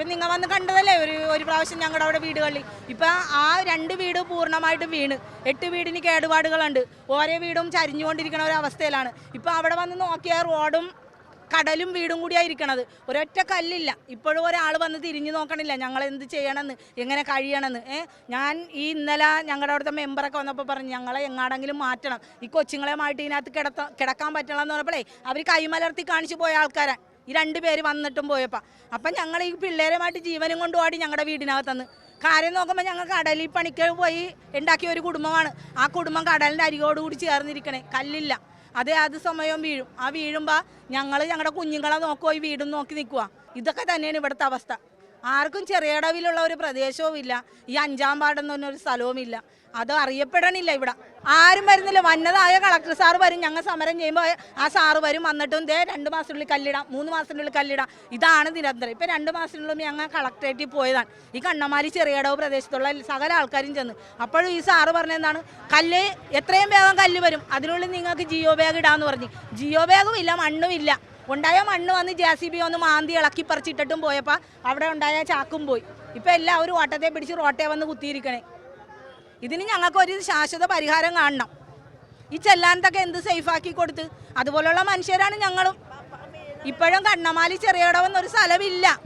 ഇപ്പം നിങ്ങൾ വന്ന് കണ്ടതല്ലേ ഒരു പ്രാവശ്യം ഞങ്ങളുടെ അവിടെ വീടുകളിൽ. ഇപ്പം ആ 2 വീട് പൂർണ്ണമായിട്ടും വീണ് 8 വീടിന് കേടുപാടുകളുണ്ട്. ഓരോ വീടും ചരിഞ്ഞുകൊണ്ടിരിക്കുന്ന ഒരു അവസ്ഥയിലാണ്. ഇപ്പം അവിടെ വന്ന് നോക്കിയാൽ റോഡും കടലും വീടും കൂടിയായിരിക്കണത്. ഒരൊറ്റ കല്ലില്ല. ഇപ്പോഴും ഒരാൾ വന്ന് തിരിഞ്ഞു നോക്കണില്ല ഞങ്ങൾ എന്ത് ചെയ്യണമെന്ന്, എങ്ങനെ കഴിയണമെന്ന്. ഞാൻ ഇന്നലെ ഞങ്ങളുടെ അവിടുത്തെ മെമ്പറൊക്കെ വന്നപ്പോൾ പറഞ്ഞു ഞങ്ങളെ എങ്ങാടെങ്കിലും മാറ്റണം, ഈ കൊച്ചുങ്ങളെയുമായിട്ട് ഇതിനകത്ത് കിടക്കാൻ പറ്റണം എന്ന് പറഞ്ഞപ്പോഴേ അവർ കൈമലർത്തി കാണിച്ചു പോയ ആൾക്കാരാണ് ഈ 2 പേര് വന്നിട്ടും പോയപ്പോൾ. അപ്പം ഞങ്ങൾ ഈ പിള്ളേരുമായിട്ട് ജീവനും കൊണ്ട് ഓടി ഞങ്ങളുടെ വീടിനകത്തുനിന്ന്. കാര്യം നോക്കുമ്പോൾ ഞങ്ങൾ കടലിൽ പണിക്ക് പോയി ഉണ്ടാക്കിയ ഒരു കുടുംബമാണ്. ആ കുടുംബം കടലിൻ്റെ അരികോടുകൂടി ചേർന്നിരിക്കണേ, കല്ലില്ല. അത് സമയം വീഴും. ആ വീഴുമ്പോൾ ഞങ്ങളുടെ കുഞ്ഞുങ്ങളെ നോക്കുമോ ഈ വീടും നോക്കി നിൽക്കുക. ഇതൊക്കെ തന്നെയാണ് ഇവിടുത്തെ അവസ്ഥ. ആർക്കും ചെറിയടവിലുള്ള ഒരു പ്രദേശവും ഇല്ല, ഈ 5-ാം വാർഡെന്ന് പറഞ്ഞൊരു സ്ഥലവും ഇല്ല. അത് അറിയപ്പെടണില്ല ഇവിടെ. ആരും വരുന്നില്ല. വന്നതായ കളക്ടർ സാറ് വരും, ഞങ്ങൾ സമരം ചെയ്യുമ്പോൾ ആ സാറ് വരും, വന്നിട്ടും 2 മാസത്തിനുള്ളിൽ കല്ലിടാം, 3 മാസത്തിനുള്ളിൽ കല്ലിടാം. ഇതാണ് നിരന്തരം. ഇപ്പം 2 മാസത്തിനുള്ളിൽ ഞങ്ങൾ കളക്ടറേറ്റിൽ പോയതാണ്. ഈ കണ്ണമാലി ചെറിയടവ് പ്രദേശത്തുള്ള സകല ആൾക്കാരും ചെന്ന്. അപ്പോഴും ഈ സാറ് പറഞ്ഞെന്താണ്, കല്ല് എത്രയും വേഗം കല്ല് വരും, അതിനുള്ളിൽ നിങ്ങൾക്ക് ജിയോ ബാഗ് ഇടാമെന്ന് പറഞ്ഞു. ജിയോ ബാഗും ഇല്ല, മണ്ണും ഇല്ല. ഉണ്ടായ മണ്ണ് വന്ന് JCB ഒന്ന് മാന്തി ഇളക്കി പറിച്ചിട്ടിട്ടും പോയപ്പോൾ അവിടെ ഉണ്ടായ ചാക്കും പോയി. ഇപ്പം എല്ലാവരും ഓട്ടത്തെ പിടിച്ച് റോട്ടേ വന്ന് കുത്തിയിരിക്കണേ. ഇതിന് ഞങ്ങൾക്കൊരു ശാശ്വത പരിഹാരം കാണണം. ഈ ചെല്ലാനത്തൊക്കെ എന്ത് സേഫാക്കി കൊടുത്ത് അതുപോലുള്ള മനുഷ്യരാണ് ഞങ്ങളും. ഇപ്പോഴും കണ്ണമാലി ചെറിയടവെന്നൊരു സ്ഥലമില്ല.